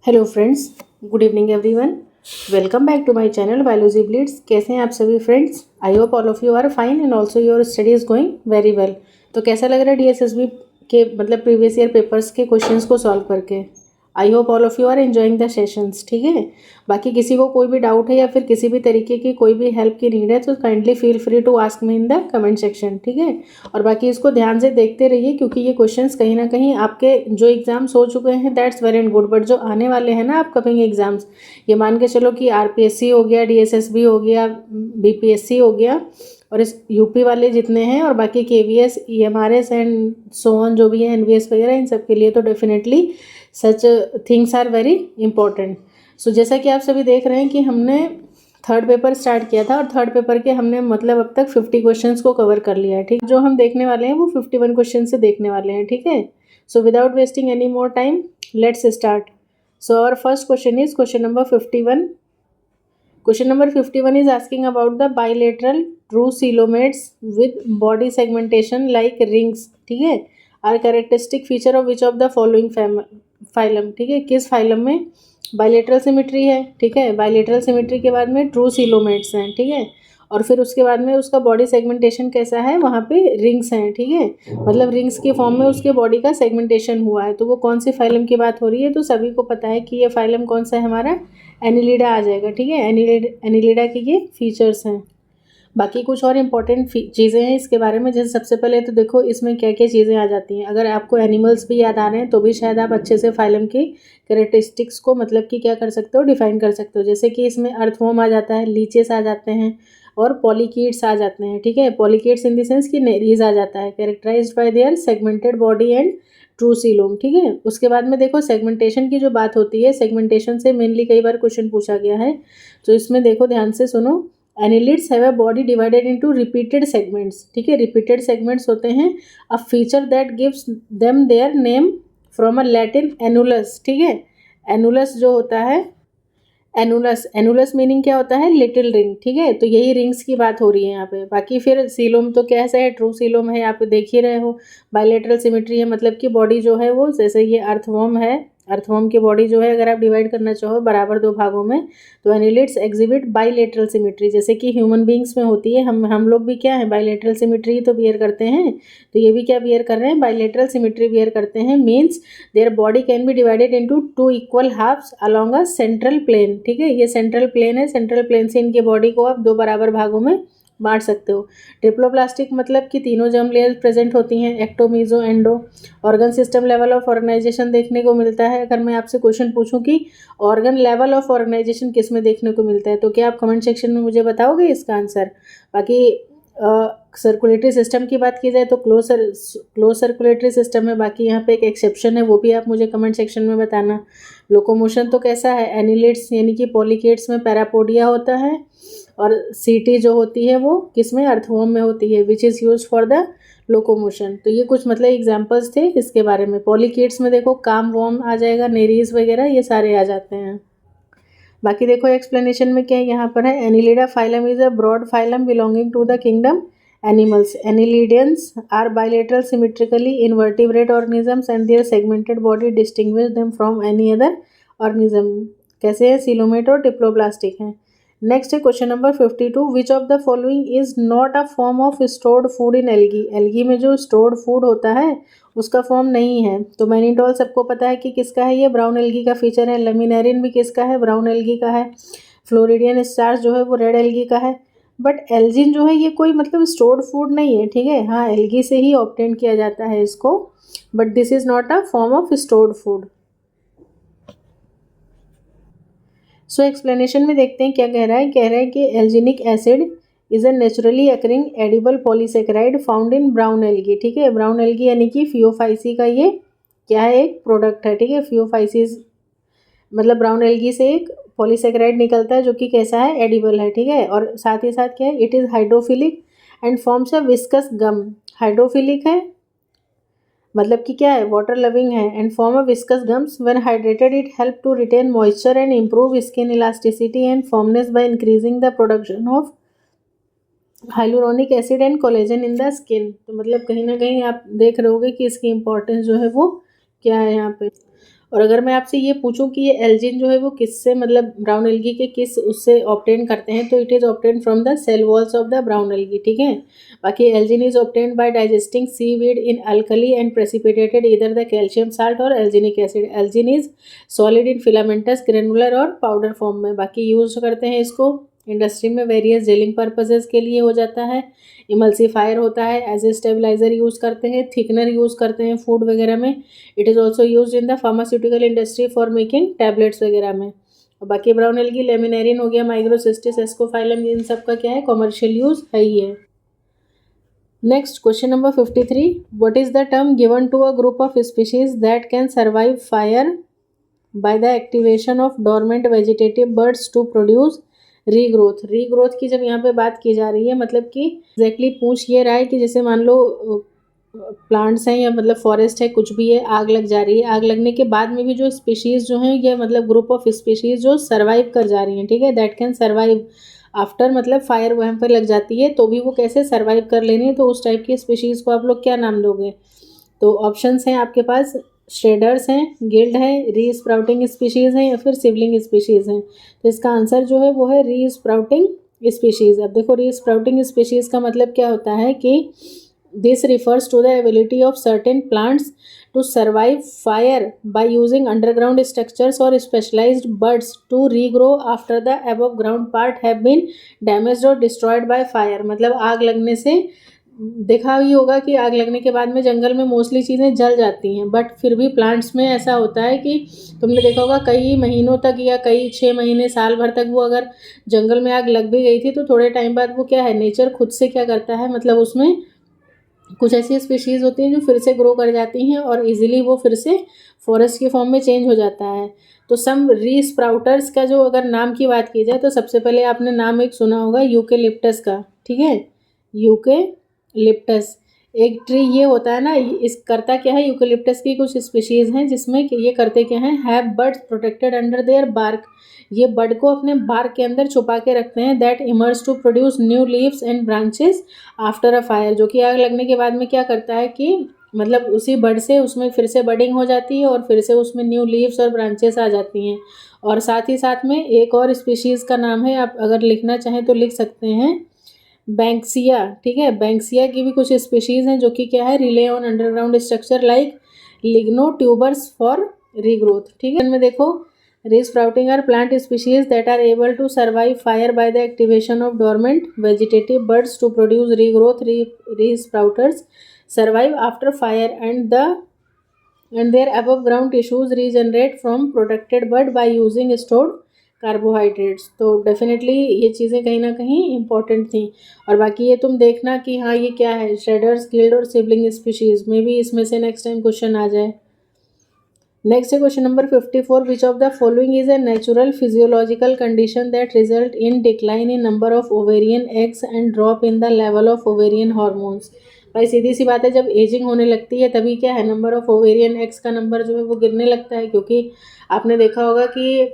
Hello friends, good evening everyone. Welcome back to my channel biology blitz. कैसे हैं आप सभी friends? I hope all of you are fine and also your study is going very well. तो कैसा लग रहा है DSSB के प्रीवियस ईयर पेपर्स के क्वेश्चंस को सॉल्व करके? I hope all of you are enjoying the sessions. ठीक है, बाकी किसी को कोई भी डाउट है या फिर किसी भी तरीके की कोई भी हेल्प की नीड है तो kindly feel free to ask me in the comment section. ठीक है, और बाकी इसको ध्यान से देखते रहिए क्योंकि ये क्वेश्चंस कहीं ना कहीं आपके जो एग्जाम्स हो चुके हैं that's very and good, but जो आने वाले हैं ना अपकमिंग एग्जाम्स, ये मान के चलो कि आरपीएससी हो गया, डीएसएसबी हो गया, बीपीएससी हो गया, और इस यूपी वाले जितने हैं और बाकी KVS, EMRS and so on जो भी है, एनवीएस वगैरह, इन सब के लिए तो definitely such things are very important. So जैसा कि आप सभी देख रहे हैं कि हमने थर्ड पेपर स्टार्ट किया था और थर्ड पेपर के हमने मतलब अब तक 50 क्वेश्चंस को कवर कर लिया है। ठीक, जो हम देखने वाले हैं वो 51 क्वेश्चन से देखने वाले हैं। ठीक है, so without wasting any more time let's start. So our first question is question number 51. Question number 51 is asking about the bilateral true coelomates with body segmentation like rings. ठीक है, are characteristic feature of which of the following phylum. ठीक है, किस phylum में bilateral symmetry है? ठीक है, bilateral symmetry के बाद में ट्रू सीलोमेट्स हैं। ठीक है, और फिर उसके बाद में उसका बॉडी सेगमेंटेशन कैसा है? वहाँ पे रिंग्स हैं। ठीक है, मतलब रिंग्स के फॉर्म में उसके बॉडी का सेगमेंटेशन हुआ है। तो वो कौन सी फाइलम की बात हो रही है? तो सभी को पता है कि ये फाइलम कौन सा है, हमारा एनिलिडा आ जाएगा। ठीक है, एनिलिडा के ये फीचर्स हैं। बाकी कुछ और इम्पॉर्टेंट चीज़ें हैं इसके बारे में। जैसे सबसे पहले तो देखो इसमें क्या क्या चीज़ें आ जाती हैं। अगर आपको एनिमल्स भी याद आ रहे हैं तो भी शायद आप अच्छे से फाइलम की कैरेक्टरिस्टिक्स को मतलब कि क्या कर सकते हो, डिफाइन कर सकते हो। जैसे कि इसमें अर्थवॉर्म आ जाता है, लीचेस आ जाते हैं और पॉलीकीट्स आ जाते हैं। ठीक है, पॉलीकीट्स इन द सेंस कि नेरीज आ जाता है, characterized by their segmented body and true coelom. ठीक है, उसके बाद में देखो सेगमेंटेशन की जो बात होती है, सेगमेंटेशन से मेनली कई बार क्वेश्चन पूछा गया है। तो इसमें देखो ध्यान से सुनो, annelids have a body divided into repeated segments. ठीक है, रिपीटेड सेगमेंट्स होते हैं। A feature that gives them their name from a Latin annulus. ठीक है, एनुलस जो होता है, एनुलस, एनुलस मीनिंग क्या होता है? Little ring. ठीक है, तो यही रिंग्स की बात हो रही है यहाँ पे। बाकी फिर सीलोम तो कैसा है? ट्रू सीलोम है, यहाँ पे देख ही रहे हो। बायलेटरल सिमेट्री है, मतलब कि बॉडी जो है वो जैसे ये अर्थवॉर्म है, अर्थवॉर्म की बॉडी जो है अगर आप डिवाइड करना चाहो बराबर दो भागों में तो एनिलिड्स एग्जिबिट बाइलेटरल सिमेट्री, जैसे कि ह्यूमन बींग्स में होती है। हम लोग भी क्या है, बाइलेटरल सिमेट्री तो बियर करते हैं। तो ये भी क्या बियर कर रहे हैं? बाइलेटरल सिमेट्री बियर करते हैं। Means their body can be divided into two equal halves along a central plane. ठीक है, ये सेंट्रल प्लेन है, सेंट्रल प्लेन से इनके बॉडी को आप दो बराबर भागों में बांट सकते हो। ट्रिप्लोप्लास्टिक मतलब कि तीनों जर्म लेयर्स प्रेजेंट होती हैं, ecto, meso, endo. Organ system level of organization देखने को मिलता है। अगर मैं आपसे क्वेश्चन पूछूं कि ऑर्गन लेवल ऑफ ऑर्गेनाइजेशन किस में देखने को मिलता है तो क्या आप कमेंट सेक्शन में मुझे बताओगे इसका आंसर? बाकी सर्कुलेटरी सिस्टम की बात की जाए तो क्लोज सर्कुलेटरी सिस्टम है। बाकी यहाँ पे एक एक्सेप्शन है, वो भी आप मुझे कमेंट सेक्शन में बताना। लोकोमोशन तो कैसा है? एनिलिड्स यानी कि पॉलीकेट्स में पैरापोडिया होता है और सीटी जो होती है वो किसमें? अर्थवॉर्म में होती है, which is use for the locomotion. तो ये कुछ मतलब एग्जांपल्स थे इसके बारे में। पॉलीकेट्स में देखो काम वॉर्म आ जाएगा, नेरीज वगैरह ये सारे आ जाते हैं। बाकी देखो एक्सप्लेनेशन में क्या यहाँ पर है, Annelida phylum is a broad phylum belonging to the kingdom animals. Annelidians are bilateral symmetrically invertebrate organisms and their segmented body distinguish them from any other organism. कैसे है? सीलोमेट और डिप्लोप्लास्टिक हैं। नेक्स्ट है question number 52. Which of the following is not a form of stored food in algae. Algae में जो stored food होता है उसका फॉर्म नहीं है। तो मैनिटोल सबको पता है कि किसका है, ये ब्राउन एल्गी का फीचर है। लेमिनेरिन भी किसका है? ब्राउन एल्गी का है। फ्लोरिडियन स्टार्च जो है वो रेड एल्गी का है। बट एल्जिन जो है ये कोई मतलब स्टोर्ड फूड नहीं है। ठीक है, हाँ एल्गी से ही ऑब्टेन किया जाता है इसको, but this is not a form of stored food. So explanation में देखते हैं क्या कह रहा है। कह रहा है कि alginic acid is a naturally occurring edible polysaccharide found in brown algae. ठीक है, ब्राउन एल्गी यानी कि फियोफाइसी का ये क्या है? एक प्रोडक्ट है। ठीक है, फियोफाइसिस मतलब ब्राउन एल्गी से एक पॉलीसेकेराइड निकलता है जो कि कैसा है? एडिबल है। ठीक है, और साथ ही साथ क्या है? It is hydrophilic and forms a viscous gum. Hydrophilic है मतलब कि क्या है? वाटर लविंग है। And form a viscous gums when hydrated it help to retain moisture and improve skin elasticity and firmness by increasing the production of hyaluronic acid and collagen in the skin. तो मतलब कहीं ना कहीं आप देख रहे होगे कि इसकी इंपॉर्टेंस जो है वो क्या है यहाँ पे। और अगर मैं आपसे ये पूछूं कि ये एल्जिन जो है वो किससे, मतलब ब्राउन एल्गी के किस उससे ऑब्टेन करते हैं, तो it is obtain from the cell walls of the brown algae, ठीक है। बाकी algin is obtain by digesting seaweed in alkali and precipitated इधर द कैल्शियम साल्ट और alginic acid. Algin is solid in filamentous, granular और powder form में। बाकी use करते हैं इसको इंडस्ट्री में वेरियस जेलिंग पर्पजेज के लिए हो जाता है। इमल्सीफायर होता है, एज ए स्टेबलाइजर यूज़ करते हैं, थिकनर यूज़ करते हैं फूड वगैरह में। It is also use in the pharmaceutical industry for making tablets वगैरह में। और बाकी ब्राउन एल्गी, लेमिनेरिन हो गया, माइक्रोसिस्टिस, एस्कोफाइलम, इन सब का क्या है, कॉमर्शियल यूज है ही है। Next question number 53, what is the term given to a group of species that can survive fire by the activation of dormant vegetative buds to produce regrowth. Regrowth की जब यहाँ पे बात की जा रही है, मतलब कि एग्जैक्टली पूछ ये रहा है कि जैसे मान लो प्लांट्स हैं या मतलब फॉरेस्ट है, कुछ भी है, आग लग जा रही है, आग लगने के बाद में भी जो स्पीशीज़ जो हैं, ये मतलब ग्रुप ऑफ स्पीशीज़ जो सर्वाइव कर जा रही हैं, ठीक है, दैट कैन सर्वाइव आफ्टर, मतलब फायर वहाँ पर लग जाती है तो भी वो कैसे सर्वाइव कर लेनी है, तो उस टाइप की स्पीशीज़ को आप लोग क्या नाम दोगे। तो ऑप्शंस हैं आपके पास, श्रेडर्स हैं, गिल्ड है, री स्प्राउटिंग स्पीशीज़ हैं, या फिर सिबलिंग स्पीशीज़ हैं। तो इसका आंसर जो है वो है री स्प्राउटिंग स्पीशीज़। अब देखो री स्प्राउटिंग स्पीशीज़ का मतलब क्या होता है कि this refers to the ability of certain plants to survive fire by using underground structures or specialized buds to regrow after the above ground part have been damaged or destroyed by fire। मतलब आग लगने से, देखा ही होगा कि आग लगने के बाद में जंगल में मोस्टली चीज़ें जल जाती हैं, बट फिर भी प्लांट्स में ऐसा होता है कि तुमने देखा होगा कई महीनों तक या कई 6 महीने साल भर तक वो अगर जंगल में आग लग भी गई थी तो थोड़े टाइम बाद वो क्या है, नेचर खुद से क्या करता है, मतलब उसमें कुछ ऐसी स्पीशीज़ होती हैं जो फिर से ग्रो कर जाती हैं और इजीली वो फिर से फॉरेस्ट के फॉर्म में चेंज हो जाता है। तो सम री स्प्राउटर्स का जो अगर नाम की बात की जाए तो सबसे पहले आपने नाम एक सुना होगा यूकेलिप्टस का, ठीक है, यूकेलिप्टस एक ट्री ये होता है ना, इस करता क्या है, यूकेलिप्टस की कुछ स्पीशीज़ हैं जिसमें कि ये करते क्या हैं, have buds protected under their bark, ये बड को अपने बार्क के अंदर छुपा के रखते हैं, that emerge to produce new leaves and branches after a fire, जो कि आग लगने के बाद में क्या करता है कि मतलब उसी बड से उसमें फिर से बडिंग हो जाती है और फिर से उसमें न्यू लीव्स और ब्रांचेस आ जाती हैं। और साथ ही साथ में एक और स्पीशीज़ का नाम है, आप अगर लिखना चाहें तो लिख सकते हैं, बैंक्सिया, ठीक है, बैंक्सिया की भी कुछ स्पीशीज़ हैं जो कि क्या है, relay on underground structure like ligno tubers for regrowth, ठीक है। इनमें देखो, re-sprouting are plant species that are able to survive fire by the activation of dormant vegetative buds to produce regrowth. Re-sprouters survive after fire and their above ground tissues regenerate from protected bud by using stored carbohydrates. तो definitely ये चीज़ें कहीं ना कहीं important थी। और बाकी ये तुम देखना कि हाँ ये क्या है, श्रेडर्स, गिल्ड और सिबलिंग स्पीशीज़ में भी इसमें से नेक्स्ट टाइम क्वेश्चन आ जाए। नेक्स्ट है question number 54, which of the following is a natural physiological condition that result in decline in number of ovarian eggs and drop in the level of ovarian hormones. भाई सीधी सी बात है, जब ageing होने लगती है तभी क्या है, नंबर ऑफ ओवेरियन एग्स का नंबर जो है वो गिरने लगता है। क्योंकि आपने देखा होगा कि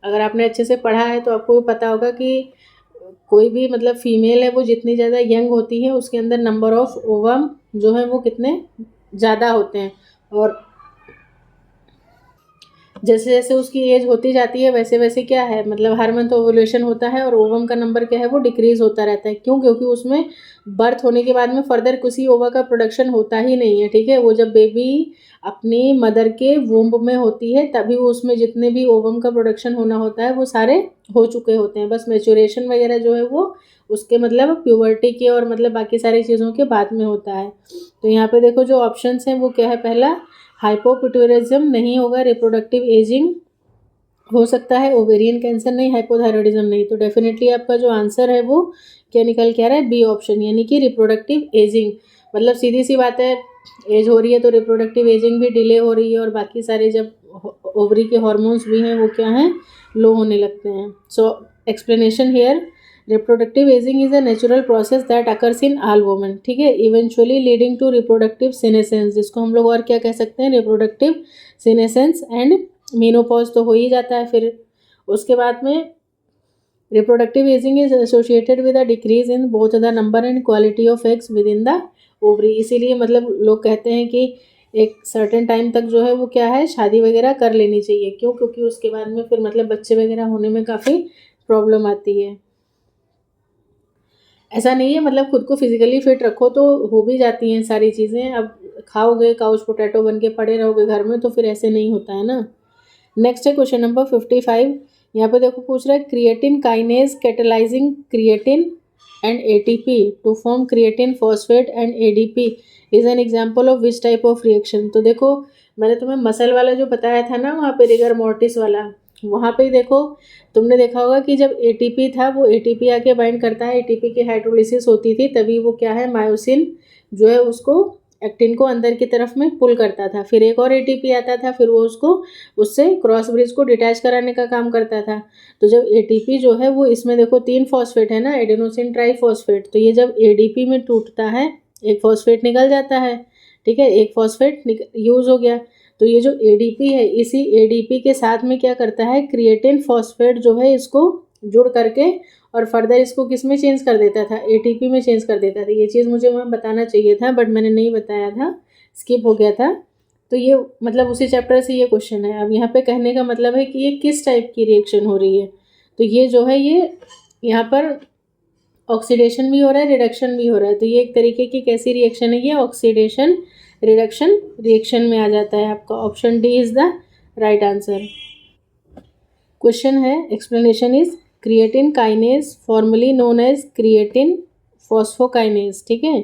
अगर आपने अच्छे से पढ़ा है तो आपको पता होगा कि कोई भी मतलब फीमेल है वो जितनी ज़्यादा यंग होती है उसके अंदर नंबर ऑफ ओवम जो है वो कितने ज़्यादा होते हैं, और जैसे जैसे उसकी एज होती जाती है वैसे वैसे क्या है, मतलब हर मंथ ओवुलेशन होता है और ओवम का नंबर क्या है वो डिक्रीज होता रहता है। क्यों? क्योंकि उसमें बर्थ होने के बाद में फर्दर किसी ओवा का प्रोडक्शन होता ही नहीं है, ठीक है। वो जब बेबी अपनी मदर के वूम्ब में होती है तभी वो उसमें जितने भी ओवम का प्रोडक्शन होना होता है वो सारे हो चुके होते हैं। बस मैच्योरेशन वगैरह जो है वो उसके मतलब प्यूबर्टी के और मतलब बाकी सारी चीज़ों के बाद में होता है। तो यहाँ पे देखो जो ऑप्शंस हैं वो क्या है, पहला हाइपोपिट्यूरिज्म नहीं होगा, रिप्रोडक्टिव एजिंग हो सकता है, ओवेरियन कैंसर नहीं, हाइपोथायरॉयडिज्म नहीं। तो डेफिनेटली आपका जो आंसर है वो क्या निकल के आ रहा है, बी ऑप्शन, यानी कि रिप्रोडक्टिव एजिंग। मतलब सीधी सी बात है, एज हो रही है तो रिप्रोडक्टिव एजिंग भी डिले हो रही है और बाकी सारे जब ओवरी के हॉर्मोन्स भी हैं वो क्या हैं, लो होने लगते हैं। So explanation here, reproductive ageing is a natural process that occurs in all women, ठीक है, eventually leading to reproductive senescence, जिसको हम लोग और क्या कह सकते हैं, रिप्रोडक्टिव सीनेसेंस एंड मीनोपॉज तो हो ही जाता है। फिर उसके बाद में reproductive ageing is associated with a decrease in both the number and quality of eggs with in the ovary. इसीलिए मतलब लोग कहते हैं कि एक सर्टेन टाइम तक जो है वो क्या है, शादी वगैरह कर लेनी चाहिए। क्यों? क्योंकि उसके बाद में फिर मतलब बच्चे वगैरह होने में काफ़ी प्रॉब्लम आती है। ऐसा नहीं है मतलब खुद को फिजिकली फिट रखो तो हो भी जाती हैं सारी चीज़ें। अब खाओगे काउच पोटैटो बन के पड़े रहोगे घर में तो फिर ऐसे नहीं होता है ना। नेक्स्ट है क्वेश्चन नंबर 55। यहाँ पे देखो पूछ रहा है creatine kinase catalyzing creatine and ATP to form creatine phosphate and ADP is an example of which type of reaction. तो देखो मैंने तुम्हें मसल वाला जो बताया था ना वहाँ पे रिगर मोर्टिस वाला, वहाँ पे ही देखो तुमने देखा होगा कि जब एटीपी था वो एटीपी आके बाइंड करता है, एटीपी की हाइड्रोलिसिस होती थी तभी वो क्या है मायोसिन जो है उसको एक्टिन को अंदर की तरफ में पुल करता था। फिर एक और एटीपी आता था, फिर वो उसको उससे क्रॉस ब्रिज को डिटैच कराने का काम करता था। तो जब एटीपी जो है वो इसमें देखो 3 फॉस्फेट है ना, एडेनोसिन ट्राईफॉस्फेट, तो ये जब एडीपी में टूटता है एक फॉस्फेट निकल जाता है, ठीक है, एक फॉस्फेट यूज हो गया। तो ये जो एडीपी है इसी एडीपी के साथ में क्या करता है क्रिएटिन फॉस्फेट जो है इसको जुड़ करके और फर्दर इसको किस में चेंज कर देता था, एटीपी में चेंज कर देता था। ये चीज़ मुझे वहाँ बताना चाहिए था बट मैंने नहीं बताया था, स्किप हो गया था। तो ये मतलब उसी चैप्टर से ये क्वेश्चन है। अब यहाँ पे कहने का मतलब है कि ये किस टाइप की रिएक्शन हो रही है। तो ये जो है ये यहाँ पर ऑक्सीडेशन भी हो रहा है, रिडक्शन भी हो रहा है। तो ये एक तरीके की कैसी रिएक्शन है, ये ऑक्सीडेशन रिडक्शन रिएक्शन में आ जाता है। आपका option D is the right answer. Question है explanation is creatine kinase formerly known as creatine phosphokinase, ठीक है,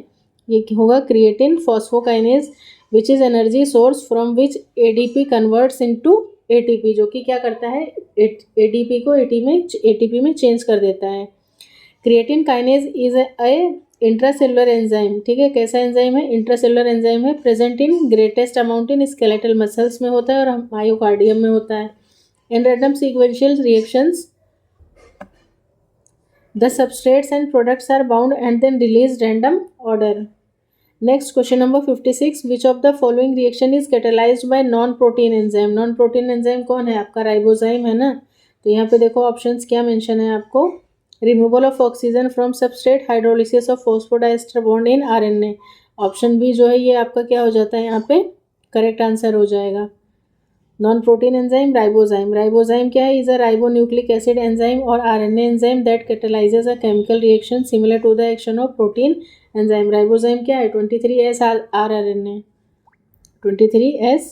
ये होगा creatine phosphokinase which is energy source from which ADP converts into ATP, जो कि क्या करता है एडीपी को एटीपी में चेंज कर देता है। Creatine kinase is a intracellular enzyme, ठीक है, कैसा एंजाइम है, इंट्रासेलुलर एंजाइम है, present in greatest amount in skeletal muscles में होता है और मायोकार्डियम में होता है। In random sequential reactions the substrates and products are bound and then released random order. Next question number 56, which of the following reaction is catalyzed by non protein enzyme? non protein enzyme कौन है आपका, ribozyme है ना। तो यहाँ पे देखो options क्या मेंशन है आपको, removal of oxygen from substrate, hydrolysis of phosphodiester bond in RNA. Option B जो है ये आपका क्या हो जाता है यहाँ पे करेक्ट आंसर हो जाएगा। Non protein enzyme ribozyme, ribozyme क्या है, is a ribonucleic acid enzyme और RNA enzyme that catalyses a chemical reaction similar to the action of protein enzyme. Ribozyme क्या है 23S RNA, 23S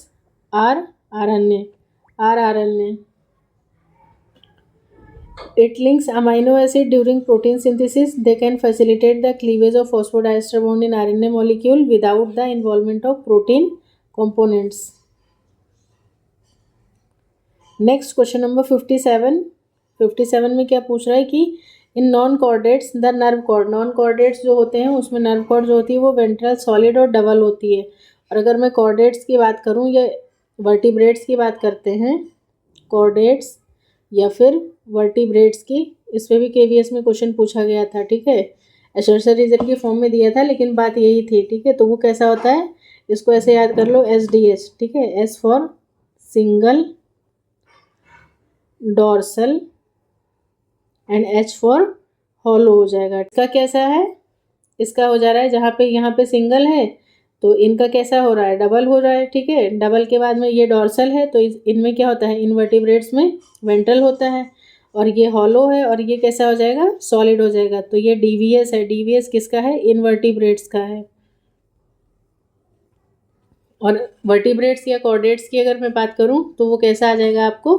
RNA RNA. It links amino acid during protein synthesis. They can facilitate the cleavage of phosphodiester bond in RNA molecule without the involvement of protein components. Next question number 57। 57 में क्या पूछ रहा है कि in non chordates the nerve cord, non chordates जो होते हैं उसमें नर्व कॉर्ड जो होती है वो वेंट्रल सॉलिड और डबल होती है। और अगर मैं कॉर्डेट्स की बात करूँ या वर्टिब्रेट्स की बात करते हैं, कॉर्डेट्स या फिर वर्टिब्रेट्स की, इस पर भी केवीएस में क्वेश्चन पूछा गया था, ठीक है, एसर्शन रीजन की फॉर्म में दिया था लेकिन बात यही थी, ठीक है। तो वो कैसा होता है, इसको ऐसे याद कर लो SDH, ठीक है, S for single dorsal and H for hollow हो जाएगा। इसका कैसा है, इसका हो जा रहा है जहाँ पे यहाँ पे सिंगल है तो इनका कैसा हो रहा है डबल हो रहा है, ठीक है। डबल के बाद में ये डॉर्सल है तो इनमें क्या होता है इनवर्टिब्रेट्स में वेंट्रल होता है और ये हॉलो है और ये कैसा हो जाएगा सॉलिड हो जाएगा। तो ये DVS है, DVS किसका है इनवर्टिब्रेट्स का है। और वर्टिब्रेट्स या कॉर्डेट्स की अगर मैं बात करूँ तो वो कैसा आ जाएगा आपको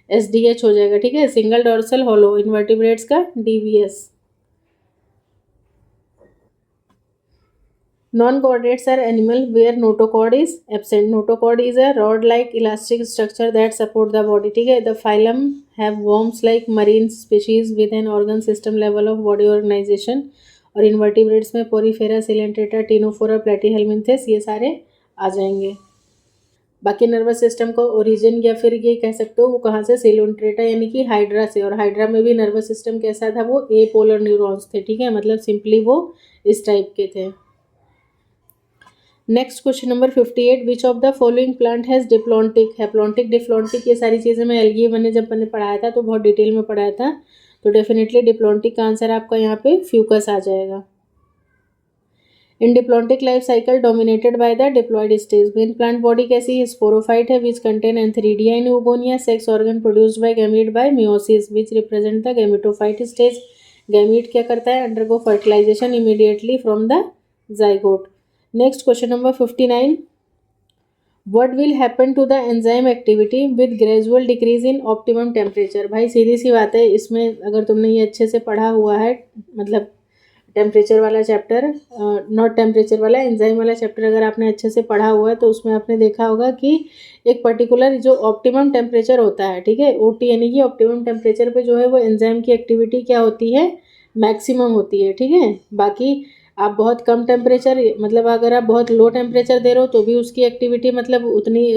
SDH हो जाएगा, ठीक है, सिंगल डॉर्सल हॉलो, इनवर्टिब्रेट्स का DVS। Non-chordates are animal where notochord is absent. Notochord is a rod-like elastic structure that support the body, ठीक है। The phylum have worms like marine species with an organ system level of body organization. और invertebrates में Porifera, Coelenterata, Ctenophora, Platyhelminthes ये सारे आ जाएंगे। बाकी nervous system का origin या फिर ये कह सकते हो वो कहाँ से, सिलेंट्रेटा यानी कि हाइड्रा से, और हाइड्रा में भी नर्वस सिस्टम कैसा था वो एपोलर न्यूरॉन्स थे, ठीक है, मतलब सिंपली वो इस टाइप के थे। Next question number 58, which of the following plant has diplontic, haplontic diplontic ये सारी चीज़ें मैं एलगी मैंने जब मैंने पढ़ाया था तो बहुत डिटेल में पढ़ाया था। तो डेफिनेटली डिप्लॉन्टिक का आंसर आपका यहाँ पे फ्यूकस आ जाएगा। In diplontic life cycle dominated by the diploid stage. Main plant body कैसी है? स्पोरोफाइट है which contain antheridia in oogonia. Sex organ produced by gamete by meiosis which represent the gametophyte stage. Gamete क्या करता है? Undergo fertilisation immediately from the zygote. Next question number 59, what will happen to the enzyme activity with gradual decrease in optimum temperature. भाई सीधी सी बात है, इसमें अगर तुमने ये अच्छे से पढ़ा हुआ है, मतलब टेम्परेचर वाला चैप्टर, नॉट टेम्परेचर वाला, एंजाइम वाला चैप्टर अगर आपने अच्छे से पढ़ा हुआ है तो उसमें आपने देखा होगा कि एक पर्टिकुलर जो ऑप्टिमम टेम्परेचर होता है, ठीक है, ओटी यानी कि ऑप्टिमम टेम्परेचर पे जो है वो एंजाइम की एक्टिविटी क्या होती है? मैक्सिमम होती है, ठीक है। बाकी आप बहुत कम टेम्परेचर, मतलब अगर आप बहुत लो टेम्परेचर दे रहे हो तो भी उसकी एक्टिविटी मतलब उतनी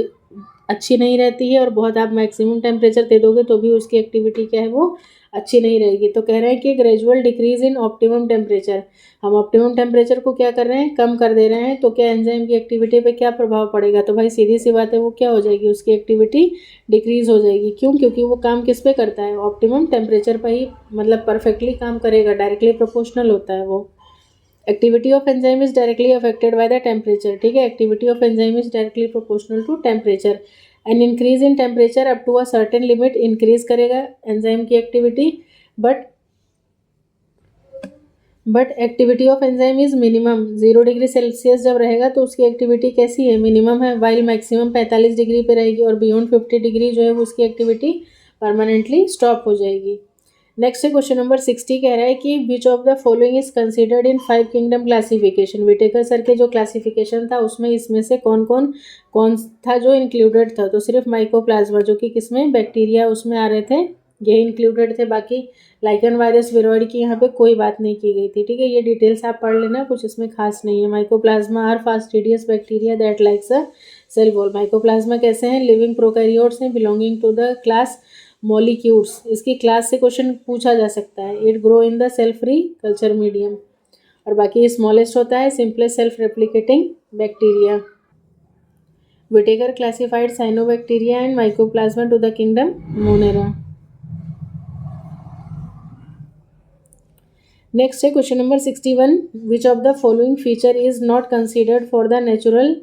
अच्छी नहीं रहती है, और बहुत आप मैक्सिमम टेम्परेचर दे दोगे तो भी उसकी एक्टिविटी क्या है वो अच्छी नहीं रहेगी। तो कह रहे हैं कि gradual decrease in optimum temperature, हम ऑप्टिमम टेम्परेचर को क्या कर रहे हैं? कम कर दे रहे हैं। तो क्या एंजाइम की एक्टिविटी पे क्या प्रभाव पड़ेगा? तो भाई सीधी सी बात है, वो क्या हो जाएगी? उसकी एक्टिविटी डिक्रीज हो जाएगी। क्यों? क्योंकि वो काम किस पे करता है? ऑप्टिमम टेम्परेचर पर ही मतलब परफेक्टली काम करेगा, डायरेक्टली प्रोपोर्शनल होता है वो। Activity of enzyme is directly affected by the temperature, ठीक है। Activity of enzyme is directly proportional to temperature. And increase in temperature up to a certain limit increase करेगा एंजाइम की activity, but activity of enzyme is minimum. 0 degree Celsius जब रहेगा तो उसकी activity कैसी है? मिनिमम है। वाइल मैक्सिमम 45 डिग्री पे रहेगी, और बियॉन्ड 50 डिग्री जो है वो उसकी एक्टिविटी परमानेंटली स्टॉप हो जाएगी। नेक्स्ट है क्वेश्चन नंबर 60, कह रहा है कि which of the following is considered in 5 kingdom classification. Whittaker sir के जो क्लासिफिकेशन था उसमें इसमें से कौन कौन था जो इंक्लूडेड था? तो सिर्फ माइकोप्लाज्मा, जो कि किसमें? बैक्टीरिया, उसमें आ रहे थे, ये इंक्लूडेड थे। बाकी लाइकन वायरस विरोइड की यहाँ पे कोई बात नहीं की गई थी, ठीक है। ये डिटेल्स आप पढ़ लेना, कुछ इसमें खास नहीं है। Mycoplasma are fastidious bacteria that likes a cell wall. Mycoplasma कैसे हैं? लिविंग प्रोकैरियोट्स हैं belonging to the class Mollicutes. इसकी क्लास से क्वेश्चन पूछा जा सकता है। It grow in the cell free culture medium. और बाकी स्मॉलेस्ट होता है simplest self replicating bacteria. Whittaker classified cyanobacteria and mycoplasma to the kingdom Monera. Next है question number 61, which of the following feature is not considered for the natural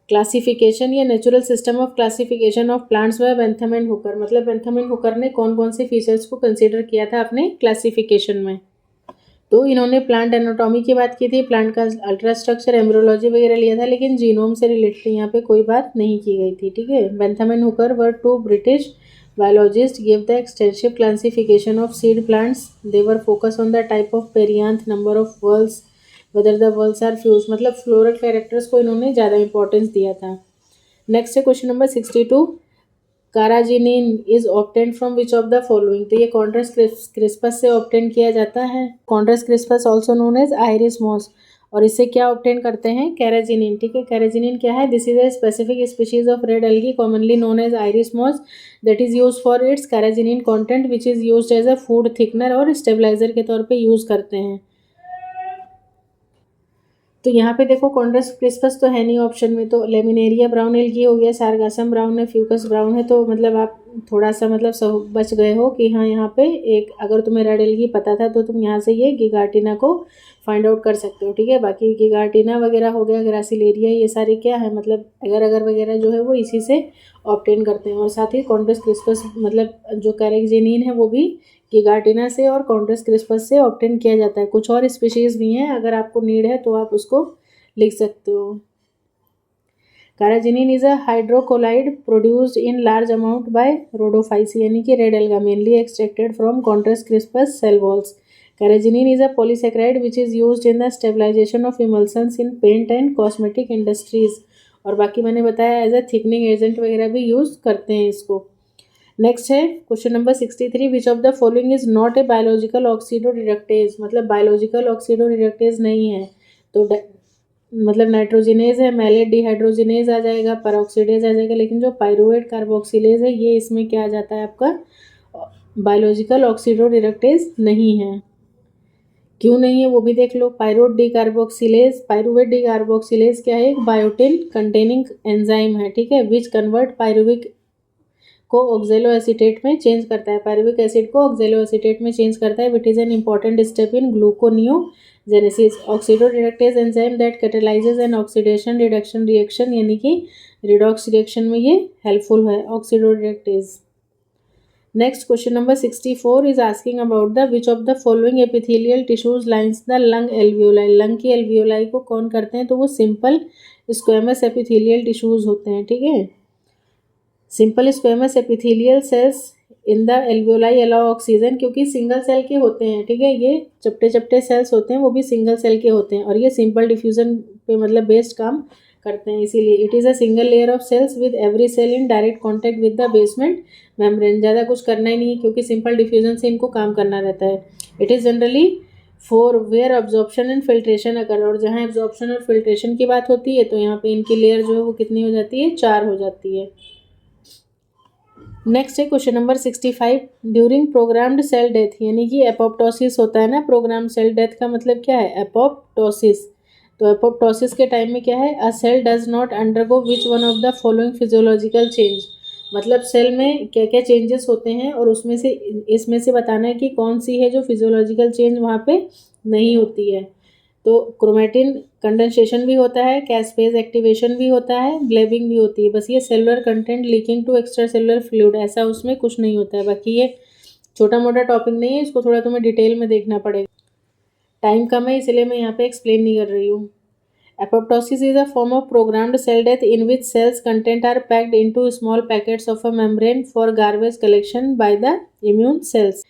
classification या natural system of classification of plants by Bentham and Hooker. मतलब Bentham and Hooker ने कौन कौन से features को consider किया था अपने क्लासिफिकेशन में? तो इन्होंने प्लांट एनाटॉमी की बात की थी, प्लांट का अल्ट्रा स्ट्रक्चर, एम्ब्रियोलॉजी वगैरह लिया था, लेकिन जीनोम से रिलेटेड यहाँ पे कोई बात नहीं की गई थी, ठीक है। Bentham and Hooker were 2 British biologists gave the extensive classification of seed plants. They were focused on the type of perianth, number of whorls, whether the whorls are fused, मतलब फ्लोरल कैरेक्टर्स को इन्होंने ज़्यादा importance दिया था। Next है question number 62, carrageenan is obtained from which of the following. तो ये Chondrus crispus से ऑब्टेन किया जाता है। Chondrus crispus also known as Irish moss. और इससे क्या ऑब्टेन करते हैं? कैराजिनिन, ठीक है। कैराजिनिन क्या है? This is a specific species of red algae commonly known as Irish moss that is use for its carrageenan content which is used as a food thickener और स्टेबलाइजर के तौर पे यूज करते हैं। तो यहाँ पे देखो कॉन्ड्रस क्रिस्पस तो है नहीं ऑप्शन में, तो लेमिनेरिया ब्राउन एल्गी हो गया, सारगासम ब्राउन है, फ्यूकस ब्राउन है। तो मतलब आप थोड़ा सा मतलब सब बच गए हो कि हाँ यहाँ पे एक, अगर तुम्हें रेड एल्गी पता था तो तुम यहाँ से ये गिगार्टिना को फाइंड आउट कर सकते हो, ठीक है। बाकी गिगार्टिना वगैरह हो गया, ग्रासिलेरिया, ये सारे क्या है मतलब अगर अगर वगैरह जो है वो इसी से ऑब्टेन करते हैं। और साथ ही कॉन्ड्रस क्रिस्पस मतलब जो कैरेजिनिन है वो भी गिगार्टिना से और कॉन्ड्रस क्रिस्पस से ऑब्टेन किया जाता है। कुछ और स्पीशीज़ भी हैं, अगर आपको नीड है तो आप उसको लिख सकते हो। Carrageenan is a hydrocolloid produced in large amount by Rhodophyceae यानी कि red alga, mainly extracted from Chondrus crispus cell walls. Carrageenan is a polysaccharide which is used in the stabilisation of emulsions in paint and cosmetic industries. और बाकी मैंने बताया as a thickening agent वगैरह भी use करते हैं इसको। Next है question number 63, which of the following is not a biological oxidoreductase. मतलब बायोलॉजिकल ऑक्सीडोरिडक्टेज नहीं है, तो मतलब नाइट्रोजिनेज है, मैलेट डिहाइड्रोजिनेज आ जाएगा, परऑक्सीडेज आ जाएगा, लेकिन जो पायरुवेट कार्बोक्सिलेज है ये इसमें क्या आ जाता है आपका? बायोलॉजिकल ऑक्सीडोरिडक्टेज नहीं है। क्यों नहीं है वो भी देख लो। पायरुवेट डी कार्बोक्सिलेज क्या है? एक बायोटिन कंटेनिंग एंजाइम है, ठीक है, विच कन्वर्ट पायरुविक को ऑक्जेलो एसीटेट में चेंज करता है, पायरुविक एसिड को ऑक्जेलो एसीटेट में चेंज करता है, which is an important step in gluconeogenesis. Oxidoreductase enzyme that catalyses an oxidation reduction reaction, यानी कि रिडॉक्स रिएक्शन में ये हेल्पफुल है oxidoreductase. Next question number 64 is asking about the which of the following epithelial tissues lines the lung alveoli. Lung की alveoli को कौन करते हैं, तो वो सिंपल स्क्वेमस एपिथेलियल टिश्यूज होते हैं, ठीक है। Simple squamous epithelial cells in the alveoli allow oxygen, क्योंकि सिंगल सेल के होते हैं, ठीक है, ये चपटे चपटे सेल्स होते हैं, वो भी सिंगल सेल के होते हैं और ये सिंपल डिफ्यूजन पे मतलब बेस्ड काम करते हैं, इसीलिए it is a single layer of cells with every cell in direct contact with the basement membrane. ज़्यादा कुछ करना ही नहीं है क्योंकि सिंपल डिफ्यूजन से इनको काम करना रहता है। It is generally for where absorption and filtration occur, और जहाँ एब्जॉर्प्शन और फिल्ट्रेशन की बात होती है तो यहाँ पे इनकी लेयर जो है वो कितनी हो जाती है, 4 हो जाती है। नेक्स्ट है question number 65, during programmed cell death, यानी कि एपोप्टोसिस होता है ना, प्रोग्राम सेल डेथ का मतलब क्या है, एपोप्टोसिस। तो एपोप्टोसिस के टाइम में क्या है, a cell does not undergo which one of the following physiological change, मतलब सेल में क्या क्या चेंजेस होते हैं और उसमें से इसमें से बताना है कि कौन सी है जो फिजियोलॉजिकल चेंज वहाँ पे नहीं होती है। तो क्रोमेटिन कंडेंसेशन भी होता है, कैस्पेज एक्टिवेशन भी होता है, ग्लेबिंग भी होती है, बस ये cellular content leaking to extra cellular fluid, ऐसा उसमें कुछ नहीं होता है। बाकी ये छोटा मोटा टॉपिक नहीं है, इसको थोड़ा तुम्हें डिटेल में देखना पड़ेगा, टाइम कम है इसलिए मैं यहाँ पे एक्सप्लेन नहीं कर रही हूँ। Apoptosis is a form of programmed cell death in which cells content are packed into small packets of a membrane for garbage collection by the immune cells.